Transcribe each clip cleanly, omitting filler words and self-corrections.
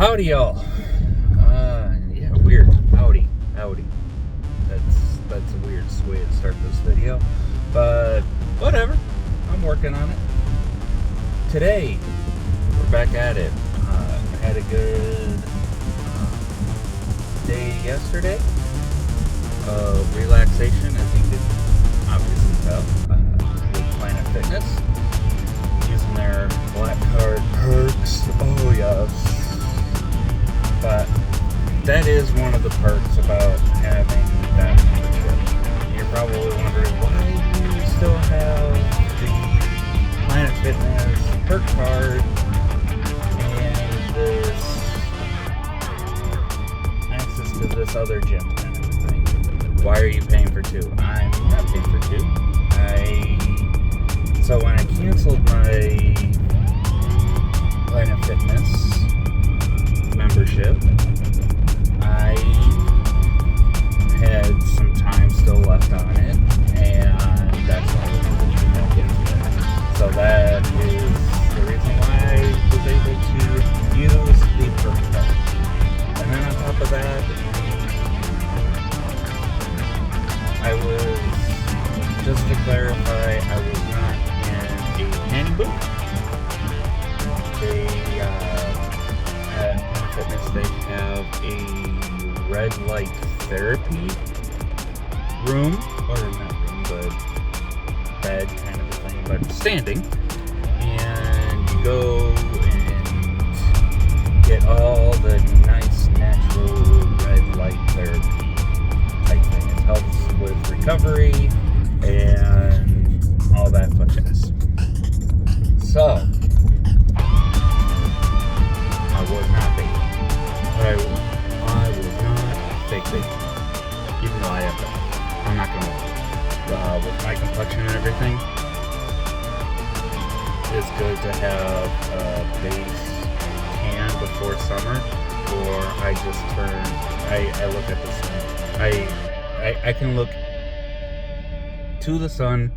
Howdy, y'all. Yeah, weird. Howdy. That's a weird way to start this video, but whatever. I'm working on it. Today, we're back at it. I had a good day yesterday of relaxation, as you can obviously tell, with Planet Fitness, using their Black Card perks. Oh yes. But that is one of the perks about having that membership. You're probably wondering, why do you still have the Planet Fitness perk card and this access to this other gym kind of thing? Why are you paying for two? I'm not paying for two. So when I canceled my Planet Fitness membership, I had some time still left on it, and that's why I was able to back into it. So that is the reason why I was able to use the perk card. And then on top of that, I was, just to clarify, I was not in a tanning booth. At Fitness, they have a red light therapy room, or not room, but bed kind of a thing, but standing. And you go and get all the nice natural red light therapy type thing. It helps with recovery and all that fun jazz. So, I was not baking. I was not fake baking. Even though I have that. I'm not gonna lie. With my complexion and everything, it's good to have a base tan before summer, or I just I look at the sun. I can look to the sun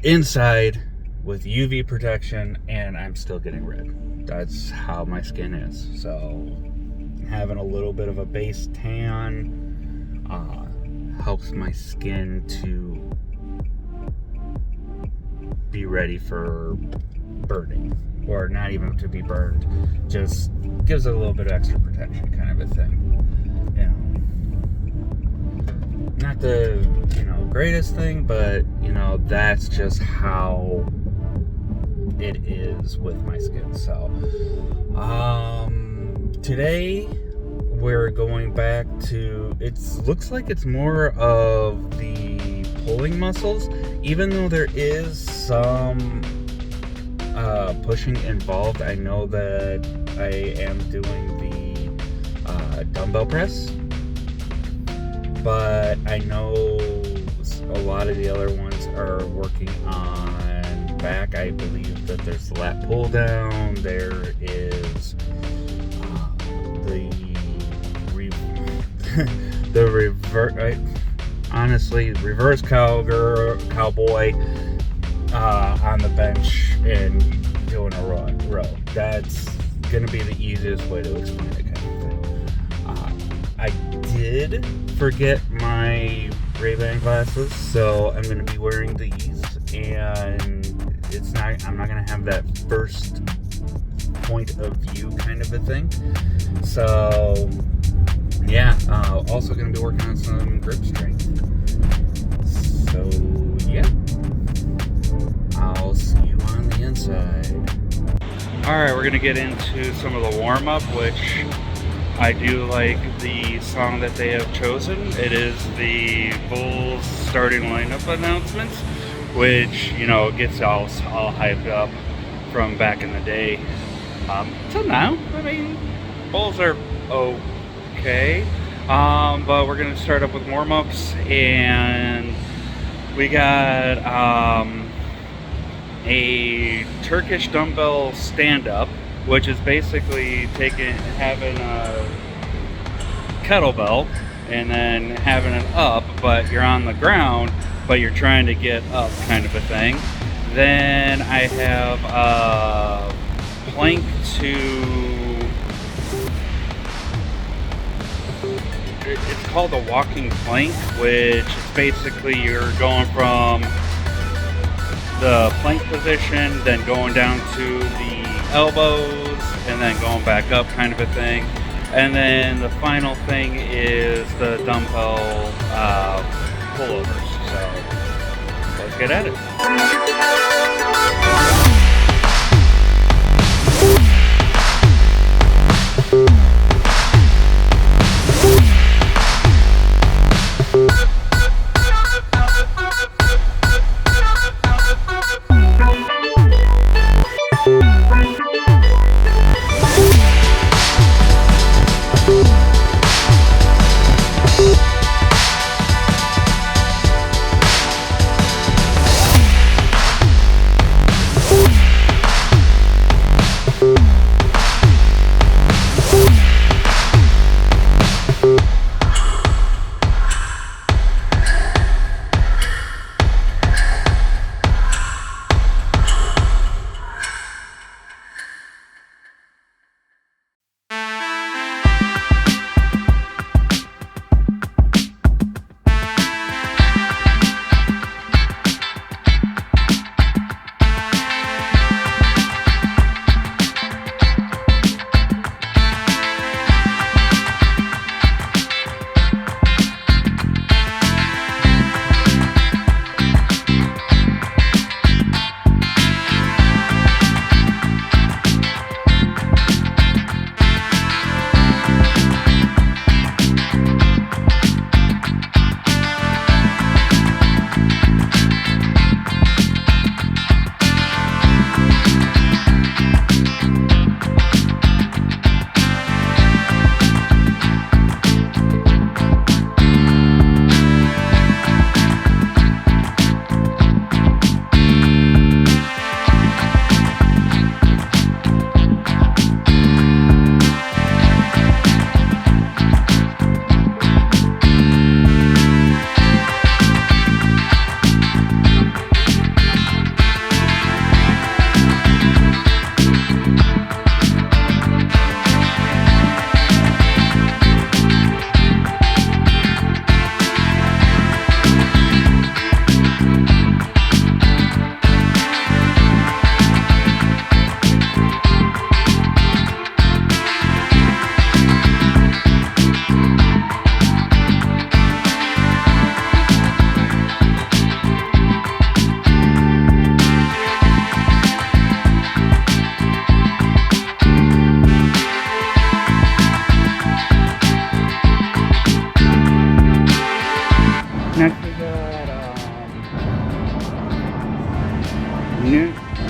inside with UV protection, and I'm still getting red. That's how my skin is. So having a little bit of a base tan helps my skin to be ready for burning, or not even to be burned, just gives it a little bit of extra protection kind of a thing. Not the greatest thing, but that's just how it is with my skin. So today we're going back to, it looks like it's more of the pulling muscles, even though there is some pushing involved. I know that I am doing the dumbbell press, but I know a lot of the other ones are working on back. I believe that there's the lat pull down, there is the reverse cowboy on the bench and doing a row. That's gonna be the easiest way to explain it, kind of thing. I did forget my Ray-Ban glasses, so I'm gonna be wearing these, and I'm not gonna have that first point of view kind of a thing. So yeah, also going to be working on some grip strength. So yeah, I'll see you on the inside. Alright, we're going to get into some of the warm-up, which I do like the song that they have chosen. It is the Bulls starting lineup announcements, which, gets all hyped up from back in the day. Till now, I mean, Bulls are okay. But we're going to start up with warm-ups, and we got a Turkish dumbbell stand-up, which is basically having a kettlebell and then having it up, but you're on the ground, but you're trying to get up kind of a thing. Then I have a plank to it's called a walking plank, which is basically you're going from the plank position, then going down to the elbows, and then going back up, kind of a thing. And then the final thing is the dumbbell pullovers. So let's get at it.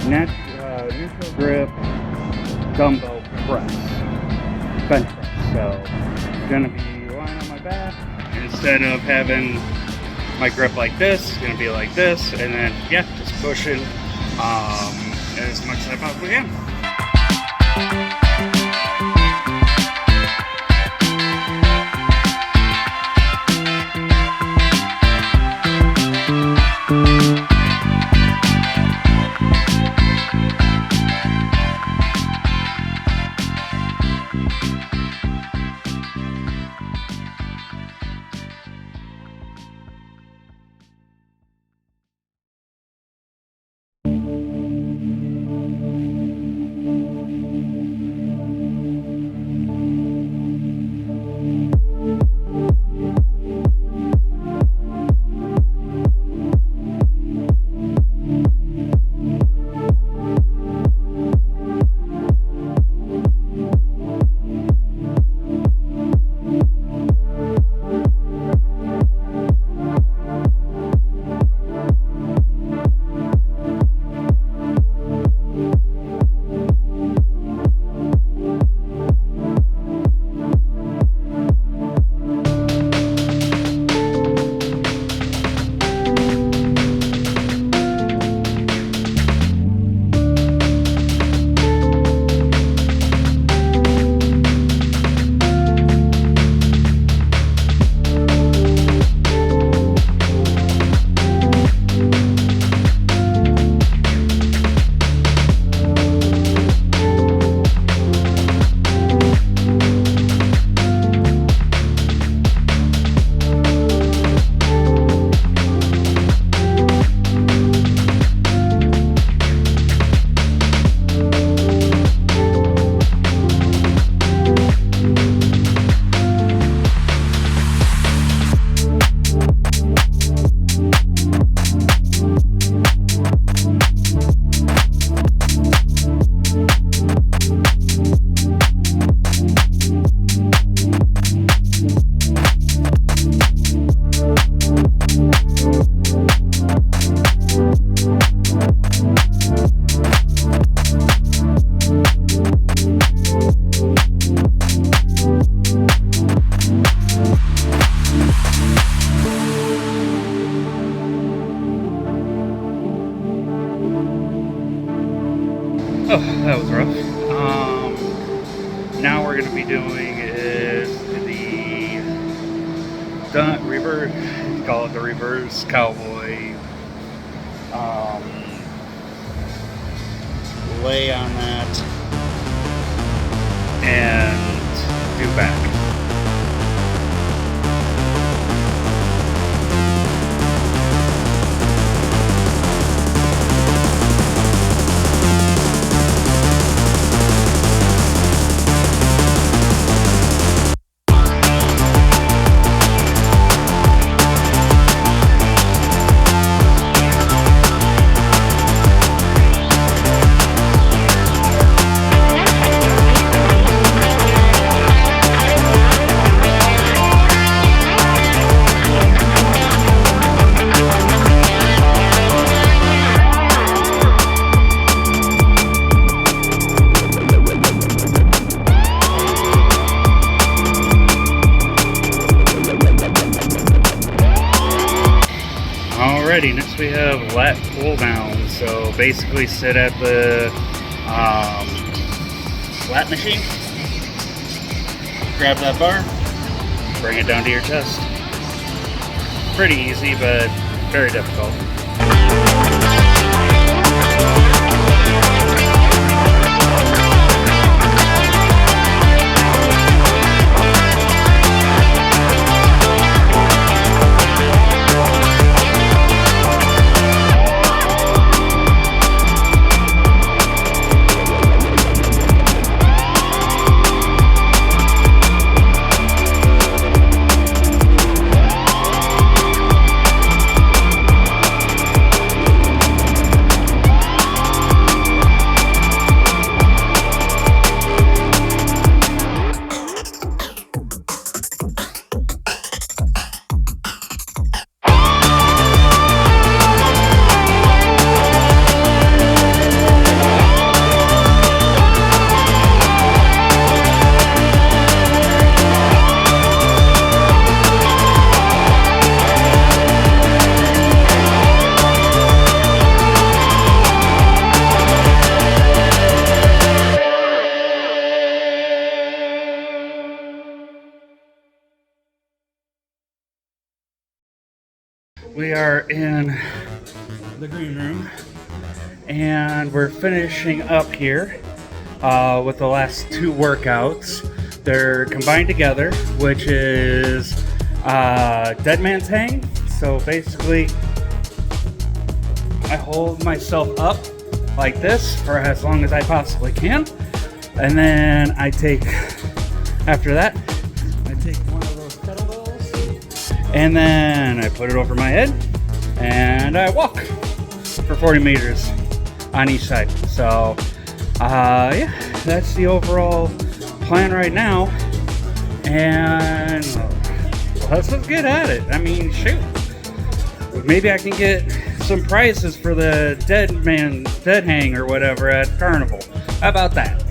Next we got neutral grip dumbbell press, bench press. So I'm gonna be lying on my back. Instead of having my grip like this, it's gonna be like this, and then yeah, just pushing as much as I possibly can. Oh, that was rough. Now we're going to be doing is the reverse, call it the reverse cowboy. Lay on that and do back. Alrighty, next we have lat pull down. So basically sit at the lat machine, grab that bar, bring it down to your chest. Pretty easy, but very difficult. We are in the green room and we're finishing up here with the last two workouts. They're combined together, which is dead man's hang. So basically I hold myself up like this for as long as I possibly can, and then I take, after that, I take one of those kettlebells and then I put it over my head and I walk for 40 meters on each side. So yeah, that's the overall plan right now, and let's just get at it. I mean, shoot, maybe I can get some prizes for the dead hang or whatever at Carnival. How about that?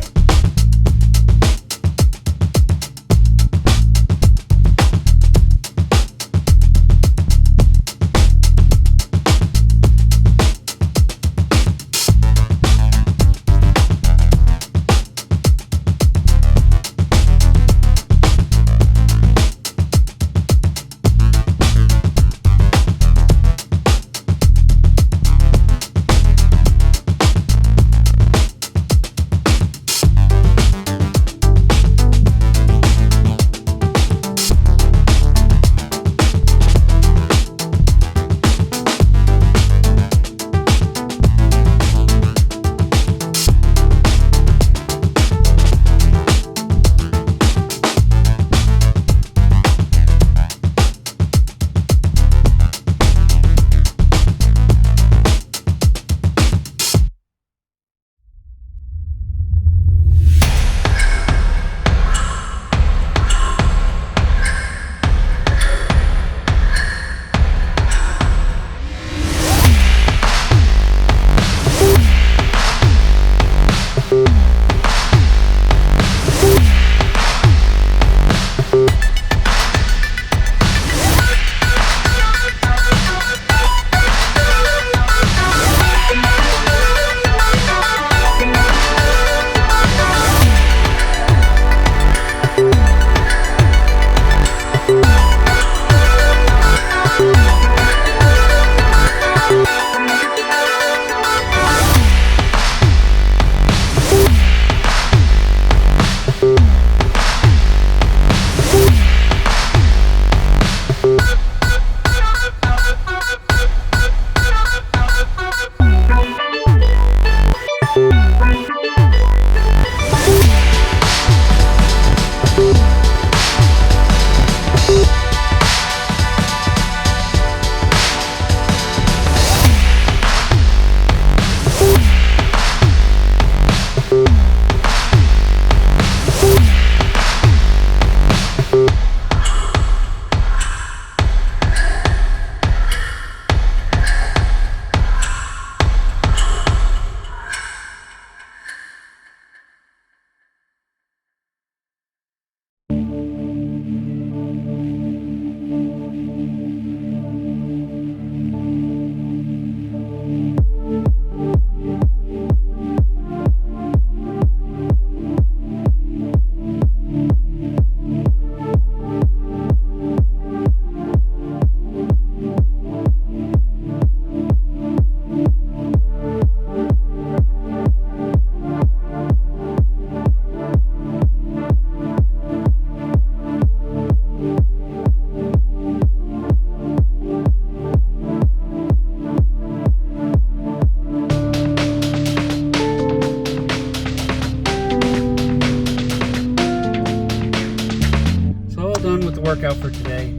workout for today.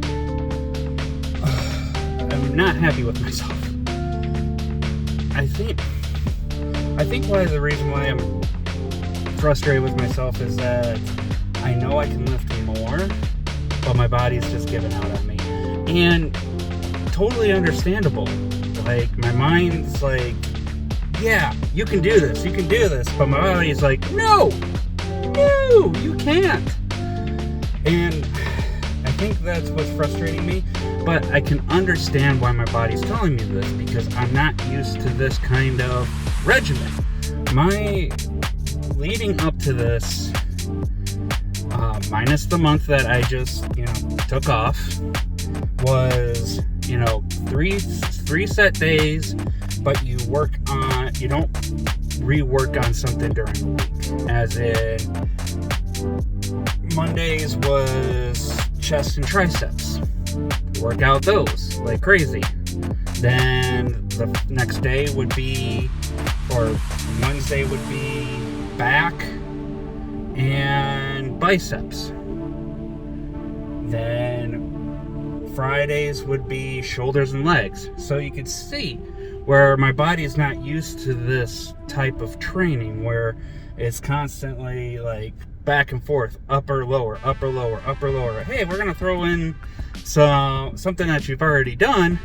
I'm not happy with myself. I think the reason why I'm frustrated with myself is that I know I can lift more, but my body's just giving out on me. And totally understandable. Like, my mind's like, yeah, you can do this. But my body's like, no, you can't. And I think that's what's frustrating me. But I can understand why my body's telling me this, because I'm not used to this kind of regimen. My leading up to this, minus the month that I just, took off, was, 3 set days, but you don't rework on something during the week. As in, Mondays was chest and triceps. Work out those like crazy. Then the next day would be, or Wednesday would be back and biceps. Then Fridays would be shoulders and legs. So you could see where my body is not used to this type of training, where it's constantly like back and forth, upper, lower. Hey, we're gonna throw in something that you've already done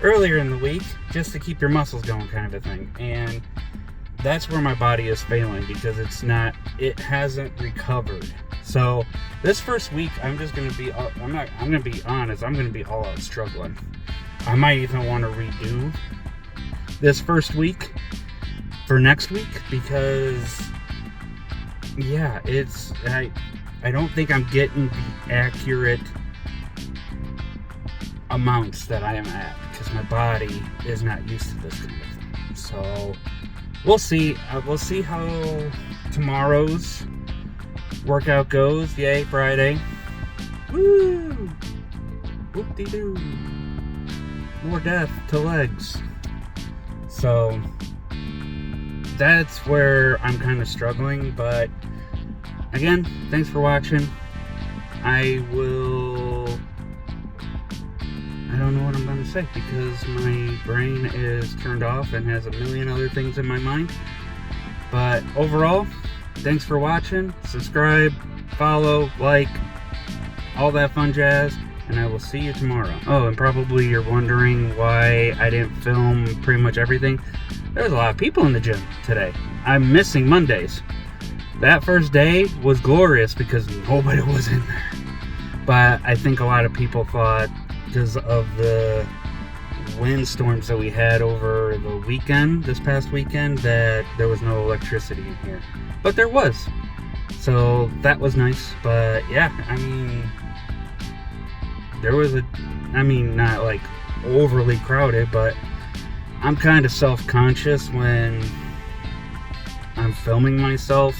earlier in the week just to keep your muscles going, kind of a thing. And that's where my body is failing, because it hasn't recovered. So this first week, I'm gonna be honest, I'm gonna be all out struggling. I might even want to redo this first week for next week, because I don't think I'm getting the accurate amounts that I am at, because my body is not used to this kind of thing. So we'll see. We'll see how tomorrow's workout goes. Yay, Friday. Woo! Whoop-de-doo. More death to legs. So that's where I'm kind of struggling. But again, thanks for watching. I don't know what I'm going to say, because my brain is turned off and has a million other things in my mind. But overall, thanks for watching. Subscribe, follow, like, all that fun jazz, and I will see you tomorrow. Oh, and probably you're wondering why I didn't film pretty much everything. There's a lot of people in the gym today. I'm missing Mondays. That first day was glorious because nobody was in there. But I think a lot of people thought, because of the windstorms that we had over the weekend, this past weekend, that there was no electricity in here. But there was. So that was nice. But yeah, there was not like overly crowded, but I'm kind of self-conscious when I'm filming myself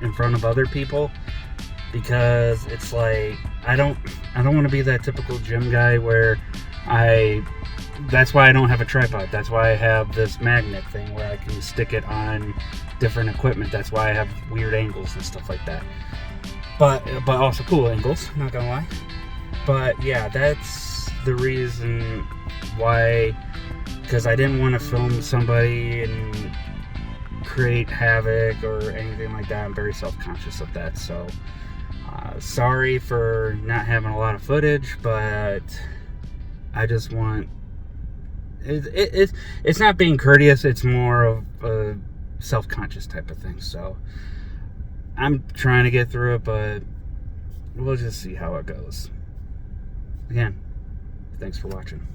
in front of other people, because it's like, I don't want to be that typical gym guy where that's why I don't have a tripod. That's why I have this magnet thing where I can stick it on different equipment. That's why I have weird angles and stuff like that. But also cool angles, not gonna lie. But yeah, that's the reason why, because I didn't want to film somebody and create havoc or anything like that. I'm very self-conscious of that. So sorry for not having a lot of footage, but I just want it's not being courteous, it's more of a self-conscious type of thing. So I'm trying to get through it, but we'll just see how it goes. Again, thanks for watching.